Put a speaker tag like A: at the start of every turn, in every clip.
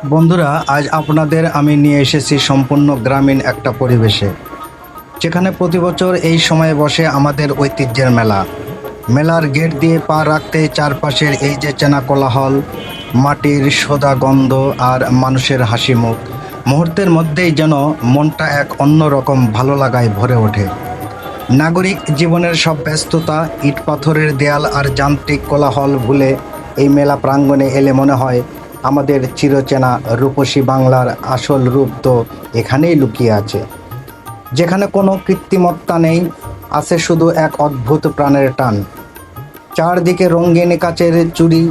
A: বন্ধুরা, আজ আপনাদের আমি নিয়ে এসেছি সম্পূর্ণ গ্রামীণ একটা পরিবেশে, যেখানে প্রতি বছর এই সময়ে বসে আমাদের ঐতিহ্যের মেলা। মেলার গেট দিয়ে পা রাখতেই চারপাশের এই যে চেনা কোলাহল, মাটির সোদা গন্ধ আর মানুষের হাসি মুখ, মুহূর্তের মধ্যেই যেন মনটা এক অন্যরকম ভালো লাগায় ভরে ওঠে। নাগরিক জীবনের সব ব্যস্ততা, ইট পাথরের দেয়াল আর যান্ত্রিক কোলাহল ভুলে এই মেলা প্রাঙ্গণে এলে মনে হয় আমাদের চিরচেনা রূপসী বাংলার আসল রূপ তো এখানেই লুকিয়ে আছে। যেখানে কোনো কৃত্রিমত্তা নেই, আছে শুধু এক অদ্ভুত প্রাণের টান। চারদিকে রঙিন কাচের চুড়ি,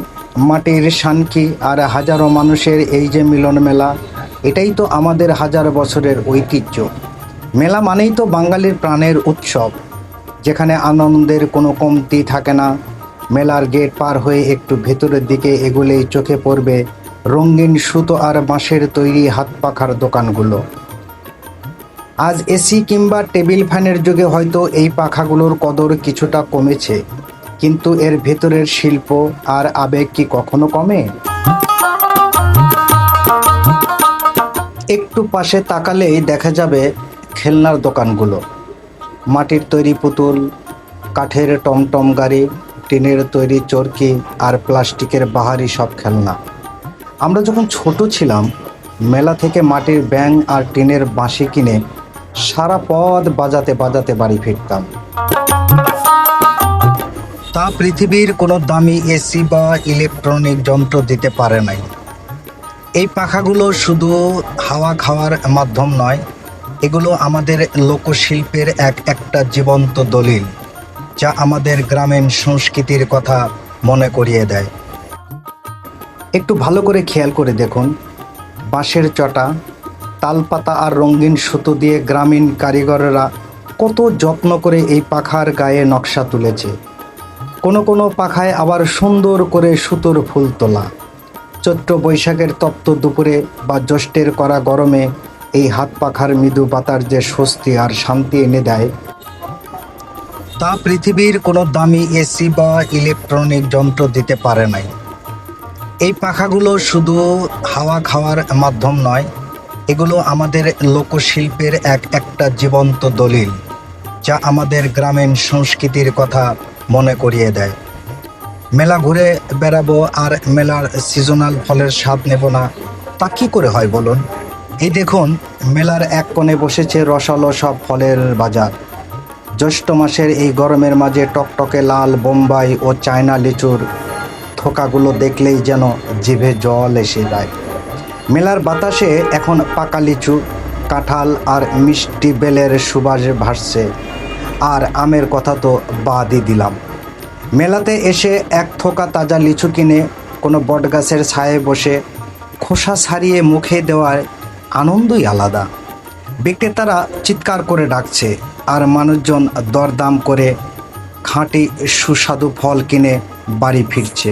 A: মাটির শানকি আর হাজারো মানুষের এই যে মিলন মেলা, এটাই তো আমাদের হাজার বছরের ঐতিহ্য। মেলা মানেই তো বাঙালির প্রাণের উৎসব, যেখানে আনন্দের কোনো কমতি থাকে না। মেলার গেট পার হয়ে একটু ভেতরের দিকে এগুলেই চোখে পড়বে রঙিন সুতো আর বাঁশের তৈরি হাত পাখার দোকানগুলো। আজ এসি কিংবা টেবিল ফ্যানের যুগে হয়তো এই পাখাগুলোর কদর কিছুটা কমেছে, কিন্তু এর ভেতরের শিল্প আর আবেগ কি কখনো কমে? একটু পাশে তাকালেই দেখা যাবে খেলনার দোকানগুলো। মাটির তৈরি পুতুল, কাঠের টমটম গাড়ি, টিনের তৈরি চরকি আর প্লাস্টিকের বাহারি সব খেলনা। আমরা যখন ছোট ছিলাম, মেলা থেকে মাটির ব্যাঙ আর টিনের বাঁশি কিনে সারা পথ বাজাতে বাজাতে বাড়ি ফিরতাম। তা পৃথিবীর কোনো দামি এসি বা ইলেকট্রনিক যন্ত্র দিতে পারে নাই। এই পাখাগুলো শুধু হাওয়া খাওয়ার মাধ্যম নয়, এগুলো আমাদের লোকশিল্পের একটা জীবন্ত দলিল, যা আমাদের গ্রামীণ সংস্কৃতির কথা মনে করিয়ে দেয়। একটু ভালো করে খেয়াল করে দেখুন, বাঁশের চটা, তালপাতা আর রঙিন সুতো দিয়ে গ্রামীণ কারিগররা কত যত্ন করে এই পাখার গায়ে নকশা তুলেছে। কোনো কোনো পাখায় আবার সুন্দর করে সুতোর ফুল তোলা। চৈত্র বৈশাখের তপ্ত দুপুরে বা জ্যৈষ্ঠের কড়া গরমে এই হাত পাখার মৃদু বাতার যে স্বস্তি আর শান্তি এনে দেয়, তা পৃথিবীর কোনো দামি এসি বা ইলেকট্রনিক যন্ত্র দিতে পারে নাই। এই পাখাগুলো শুধু হাওয়া খাওয়ার মাধ্যম নয়, এগুলো আমাদের লোকশিল্পের একটা জীবন্ত দলিল, যা আমাদের গ্রামীণ সংস্কৃতির কথা মনে করিয়ে দেয়। মেলা ঘুরে বেড়াবো আর মেলার সিজনাল ফলের স্বাদ নেব না, তা কী করে হয় বলুন? এই দেখুন, মেলার এক কোণে বসেছে রসালো সব ফলের বাজার। জ্যৈষ্ঠ মাসের এই গরমের মাঝে টকটকে লাল বোম্বাই ও চায়না লিচুর থোকাগুলো দেখলেই যেন জিভে জল এসে যায়। মেলার বাতাসে এখন পাকা লিচু, কাঁঠাল আর মিষ্টি বেলের সুবাস ভাসছে। আর আমের কথা তো বাদই দিলাম। মেলাতে এসে এক থোকা তাজা লিচু কিনে কোনো বটগাছের ছায়ে বসে খোসা ছাড়িয়ে মুখে দেওয়ার আনন্দই আলাদা। বিক্রেতারা চিৎকার করে ডাকছে আর মানুষজন দরদাম করে খাঁটি সুস্বাদু ফল কিনে বাড়ি ফিরছে।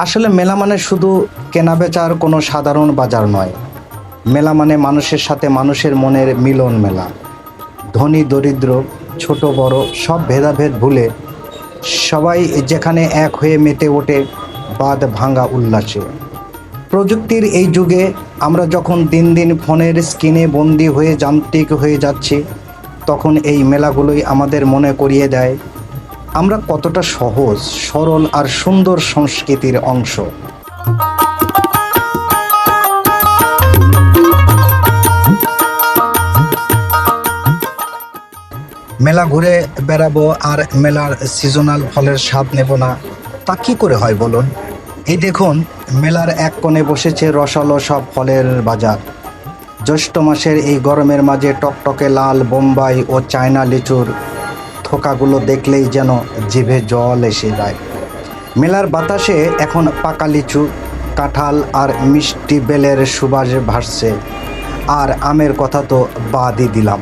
A: আসলে মেলা মানে শুধু কেনাবেচার কোনো সাধারণ বাজার নয়। মেলা মানে মানুষের সাথে মানুষের মনের মিলন মেলা। ধনী দরিদ্র, ছোট বড় সব ভেদাভেদ ভুলে সবাই যেখানে এক হয়ে মেতে ওঠে বাঁধ ভাঙা উল্লাসে। প্রযুক্তির এই যুগে আমরা যখন দিন দিন ফোনের স্ক্রিনে বন্দী হয়ে যান্ত্রিক হয়ে যাচ্ছি, তখন এই মেলাগুলোই আমাদের মনে করিয়ে দেয় আমরা কতটা সহজ, সরল আর সুন্দর সংস্কৃতির অংশ। মেলা ঘুরে বেড়াবো আর মেলার সিজনাল ফলের স্বাদ নেব না, তা কী করে হয় বলুন? এই দেখুন, মেলার এক কোণে বসেছে রসালো সব ফলের বাজার। জ্যৈষ্ঠ মাসের এই গরমের মাঝে টকটকে লাল বোম্বাই ও চায়না লিচুর থোকাগুলো দেখলেই যেন জিভে জল এসে যায়। মেলার বাতাসে এখন পাকা লিচু, কাঁঠাল আর মিষ্টি বেলের সুবাস ভাসছে। আর আমের কথা তো বাদই দিলাম।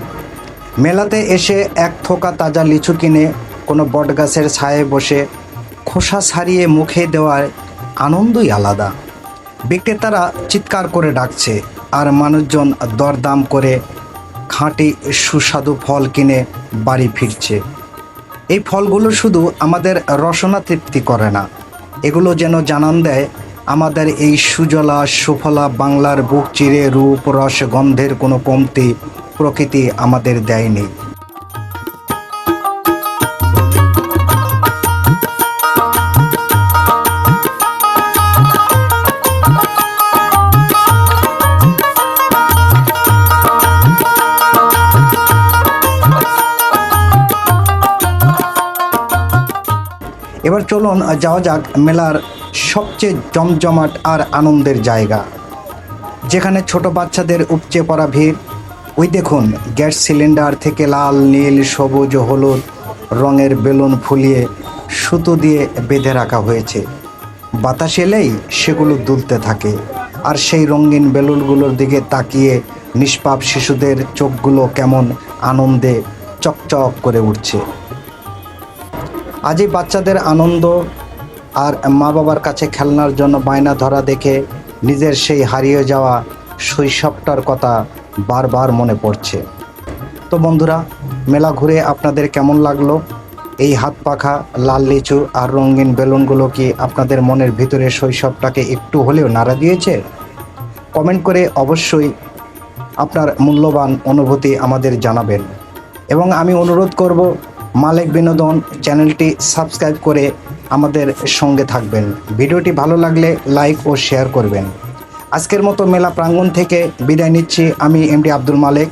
A: মেলাতে এসে এক থোকা তাজা লিচু কিনে কোনো বটগাছের ছায়ে বসে খোসা ছাড়িয়ে মুখে দেওয়ার আনন্দই আলাদা। বিক্রেতারা চিৎকার করে ডাকছে আর মানুষজন দরদাম করে খাঁটি সুস্বাদু ফল কিনে বাড়ি ফিরছে। এই ফলগুলো শুধু আমাদের রসনা তৃপ্তি করে না, এগুলো যেন জানান দেয় আমাদের এই সুজলা সুফলা বাংলার বুক চিরে রূপ রস গন্ধের কোনো কমতি প্রকৃতি আমাদের দেয়নি। এবার চলুন যাওয়া যাক মেলার সবচেয়ে জমজমাট আর আনন্দের জায়গা, যেখানে ছোট বাচ্চাদের উপচে পড়া ভিড়। ওই দেখুন, গ্যাস সিলিন্ডার থেকে লাল নীল সবুজ হলুদ রঙের বেলুন ফুলিয়ে সুতো দিয়ে বেঁধে রাখা হয়েছে। বাতাস এলেই সেগুলো দুলতে থাকে, আর সেই রঙিন বেলুনগুলোর দিকে তাকিয়ে নিষ্পাপ শিশুদের চোখগুলো কেমন আনন্দে চকচক করে উঠছে। আজ এই বাচ্চাদের আনন্দ আর মা বাবার কাছে খেলনার জন্য বায়না ধরা দেখে নিজের সেই হারিয়ে যাওয়া শৈশবটার কথা বারবার মনে পড়ছে। তো বন্ধুরা, মেলা ঘুরে আপনাদের কেমন লাগলো? এই হাত পাখা লাল লিচু আর রঙিন বেলুনগুলো কি আপনাদের মনের ভিতরে শৈশবটাকে একটু হলেও নাড়া দিয়েছে? কমেন্ট করে অবশ্যই আপনার মূল্যবান অনুভূতি আমাদের জানাবেন। এবং আমি অনুরোধ করব, মালেক বিনোদন চ্যানেলটি সাবস্ক্রাইব করে আমাদের সঙ্গে থাকবেন। ভিডিওটি ভালো লাগলে লাইক ও শেয়ার করবেন। আজকের মতো মেলা প্রাঙ্গণ থেকে বিদায় নিচ্ছি আমি এমডি আব্দুল মালেক।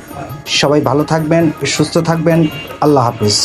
A: সবাই ভালো থাকবেন, সুস্থ থাকবেন। আল্লাহ হাফিজ।